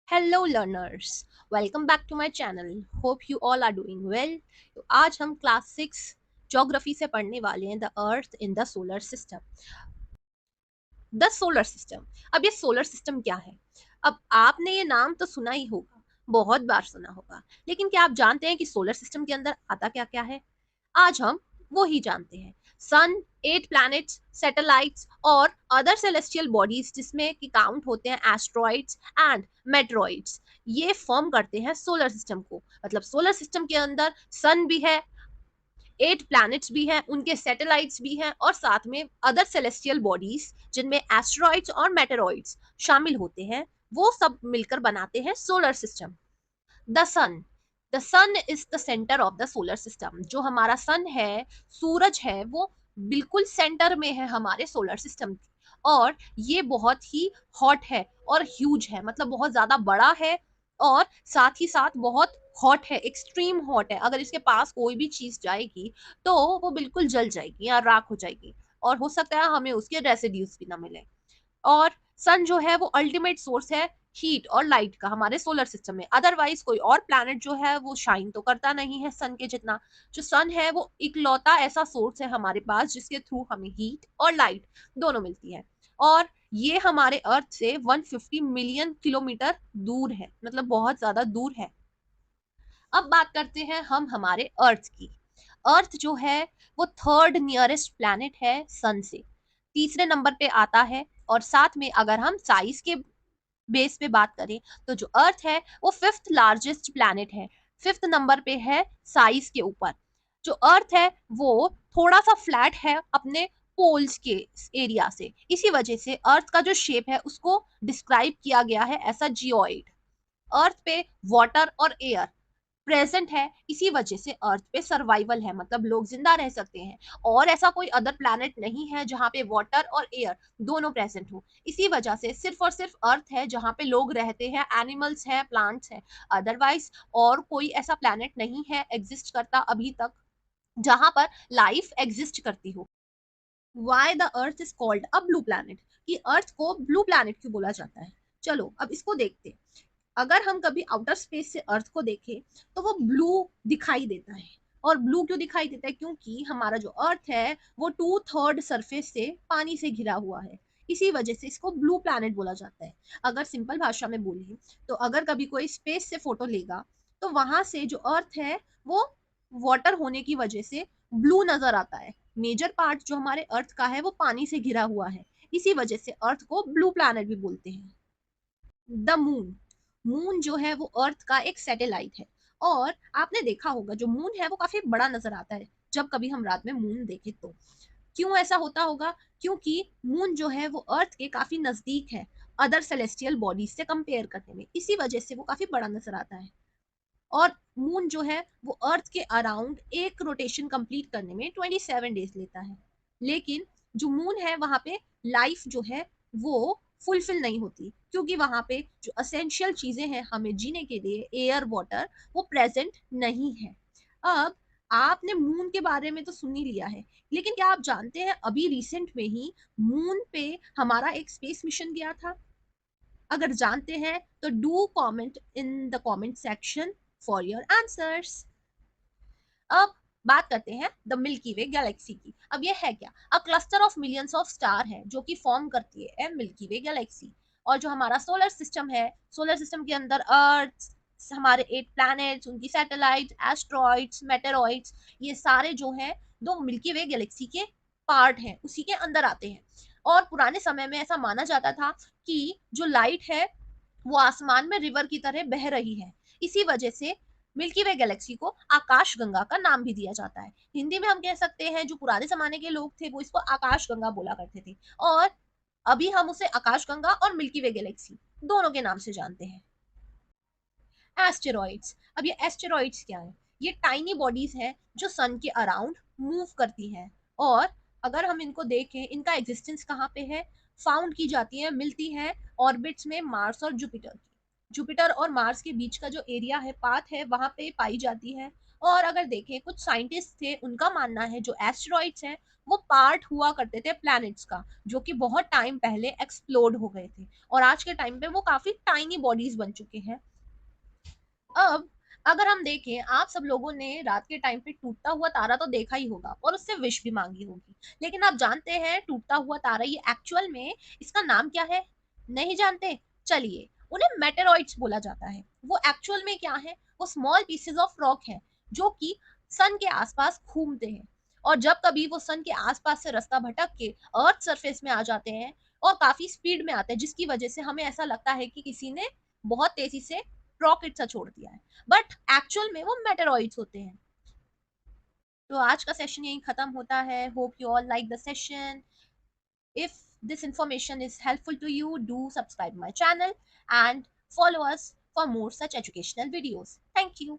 Hello learners, welcome back to my channel. Hope you all are doing well. तो आज हम class 6 geography से पढ़ने वाले हैं the earth in the solar system. The solar system. अब ये सोलर सिस्टम क्या है? अब आपने ये नाम तो सुना ही होगा, बहुत बार सुना होगा, लेकिन क्या आप जानते हैं कि सोलर सिस्टम के अंदर आता क्या क्या है? आज हम वो ही जानते हैं। सन, 8 प्लैनेट्स, सैटेलाइट्स और अदर सेलेस्टियल बॉडीज जिसमें कि काउंट होते हैं एस्ट्रॉइड्स एंड मेट्रॉइड्स, ये फॉर्म करते हैं सोलर सिस्टम को। मतलब सोलर सिस्टम के अंदर सन भी है, 8 प्लैनेट्स भी हैं, उनके सैटेलाइट्स भी हैं और साथ में अदर सेलेस्टियल बॉडीज जिनमें एस्ट्रॉइड्स और मेटेरॉइड्स शामिल होते हैं। वो सब मिलकर बनाते हैं solar system. The sun. The sun is the centre of the solar system. जो हमारा सन है, सूरज है, वो बिल्कुल सेंटर में है हमारे सोलर सिस्टम की। और ये बहुत ही हॉट है और ह्यूज है, मतलब बहुत ज्यादा बड़ा है और साथ ही साथ बहुत हॉट है, एक्सट्रीम हॉट है। अगर इसके पास कोई भी चीज जाएगी तो वो बिल्कुल जल जाएगी या राख हो जाएगी, और हो सकता है हमें उसके रेसिड्यूज भी ना मिले। और सन जो है वो अल्टीमेट सोर्स है हीट और लाइट का हमारे सोलर सिस्टम में। अदरवाइज कोई और प्लैनेट जो है वो शाइन तो करता नहीं है सन के जितना। जो सन है वो इकलौता ऐसा सोर्स है हमारे पास जिसके थ्रू हमें हीट और लाइट दोनों मिलती है। और ये हमारे अर्थ से 150 मिलियन किलोमीटर दूर है, मतलब बहुत ज्यादा दूर है। अब बात करते हैं हम हमारे अर्थ की। अर्थ जो है वो थर्ड नियरेस्ट प्लैनेट है सन से, तीसरे नंबर पे आता है। और साथ में अगर हम साइज के बेस पे बात करें तो जो अर्थ है वो फिफ्थ लार्जेस्ट प्लैनेट है, फिफ्थ नंबर पे है साइज के ऊपर। जो अर्थ है वो थोड़ा सा फ्लैट है अपने पोल्स के एरिया से, इसी वजह से अर्थ का जो शेप है उसको डिस्क्राइब किया गया है ऐसा जियोइड। अर्थ पे वाटर और एयर प्रेजेंट है, इसी वजह से अर्थ पे सर्वाइवल है, मतलब लोग जिंदा रह सकते हैं। और ऐसा कोई अदर प्लैनेट नहीं है जहाँ पे वाटर और एयर दोनों प्रेजेंट हो। इसी वजह से सिर्फ और सिर्फ अर्थ है जहाँ पे लोग रहते हैं, एनिमल्स हैं, प्लांट्स हैं। अदरवाइज और कोई ऐसा प्लैनेट नहीं है एग्जिस्ट करता अभी तक जहां पर लाइफ एग्जिस्ट करती हो। Why the earth is called a blue planet, कि अर्थ को ब्लू प्लैनेट क्यों बोला जाता है? चलो अब इसको देखते हैं। अगर हम कभी आउटर स्पेस से अर्थ को देखें तो वो ब्लू दिखाई देता है। और ब्लू क्यों दिखाई देता है? क्योंकि हमारा जो अर्थ है वो 2/3 सरफेस से पानी से घिरा हुआ है, इसी वजह से इसको ब्लू प्लैनेट बोला जाता है। अगर सिंपल भाषा में बोले तो अगर कभी कोई स्पेस से फोटो लेगा तो वहां से जो अर्थ है वो वाटर होने की वजह से ब्लू नजर आता है। मेजर पार्ट जो हमारे अर्थ का है वो पानी से घिरा हुआ है, इसी वजह से अर्थ को ब्लू प्लैनेट भी बोलते हैं। The moon. मून जो है वो अर्थ का एक सैटेलाइट है। और आपने देखा होगा जो मून है वो काफी बड़ा नजर आता है जब कभी हम रात में मून देखें तो। क्यों ऐसा होता होगा? क्योंकि मून जो है वो अर्थ के काफी नजदीक है अदर सेलेस्टियल बॉडीज से कंपेयर करने में, इसी वजह से वो काफी बड़ा नजर आता है। और मून जो है वो अर्थ के अराउंड एक रोटेशन कंप्लीट करने में 27 डेज लेता है। लेकिन जो मून है वहां पे लाइफ जो है वो फुलफिल नहीं होती, क्योंकि वहां पे जो असेंशियल चीजें हैं हमें जीने के लिए, एयर, वाटर, वो प्रेजेंट नहीं है। अब आपने मून के बारे में तो सुन ही लिया है, लेकिन क्या आप जानते हैं अभी रिसेंट में ही मून पे हमारा एक स्पेस मिशन गया था? अगर जानते हैं तो do comment in the comment section for your answers. अब बात करते हैं द मिल्की वे गैलेक्सी की। अब ये है क्या? A cluster of millions of star है जो कि फॉर्म करती है मिल्की वे गैलेक्सी। और जो हमारा सोलर सिस्टम है, सोलर सिस्टम के अंदर अर्थ, हमारे 8 प्लैनेट्स, उनकी सैटेलाइट, एस्ट्रॉइड्स, मेटेरॉइड्स, ये सारे जो हैं दो मिल्की वे गैलेक्सी के पार्ट हैं, उसी के अंदर आते हैं। और पुराने समय में ऐसा माना जाता था कि जो लाइट है वो आसमान में रिवर की तरह बह रही है, इसी वजह से मिल्की वे गैलेक्सी को आकाश गंगा का नाम भी दिया जाता है। हिंदी में हम कह सकते हैं जो पुराने जमाने के लोग थे वो इसको आकाश गंगा बोला करते थे। और अभी हम उसे आकाश गंगा और मिल्की वे गैलेक्सी दोनों के नाम से जानते हैं। एस्टेरॉइड्स। अब ये एस्टेरॉइड्स क्या है? ये टाइनी बॉडीज हैं जो सन के अराउंड मूव करती हैं। और अगर हम इनको देखें, इनका एग्जिस्टेंस कहाँ पे है? फाउंड की जाती है, मिलती है ऑर्बिट्स में मार्स और जुपिटर की। जुपिटर और मार्स के बीच का जो एरिया है, पाथ है, वहां पे पाई जाती है। और अगर देखें, कुछ साइंटिस्ट थे, उनका मानना है जो एस्टेरॉइड्स हैं वो पार्ट हुआ करते थे प्लैनेट्स का, जो कि बहुत टाइम पहले एक्सप्लोड हो गए थे, और आज के टाइम पे वो काफी टाइनी बॉडीज बन चुके हैं। अब अगर हम देखें, आप सब लोगों ने रात के टाइम पे टूटता हुआ तारा तो देखा ही होगा और उससे विश भी मांगी होगी, लेकिन आप जानते हैं टूटता हुआ तारा ये एक्चुअल में इसका नाम क्या है? नहीं जानते? चलिए, उन्हें मेटेरॉइड्स बोला जाता है। वो एक्चुअल में क्या है? वो स्मॉल पीसेस ऑफ रॉक है जो कि सन के आसपास घूमते हैं, और जब कभी वो सन के आसपास से रास्ता भटक के अर्थ सरफेस में आ जाते हैं और काफी स्पीड में आते हैं, जिसकी वजह से हमें ऐसा लगता है कि किसी ने बहुत तेजी से रॉकेट सा छोड़ दिया है, बट एक्चुअल में वो मेटेरॉइड्स होते हैं। तो आज का सेशन यही खत्म होता है। Hope you all like the session. If this information is helpful to you, do subscribe my channel and follow us for more such educational videos. Thank you.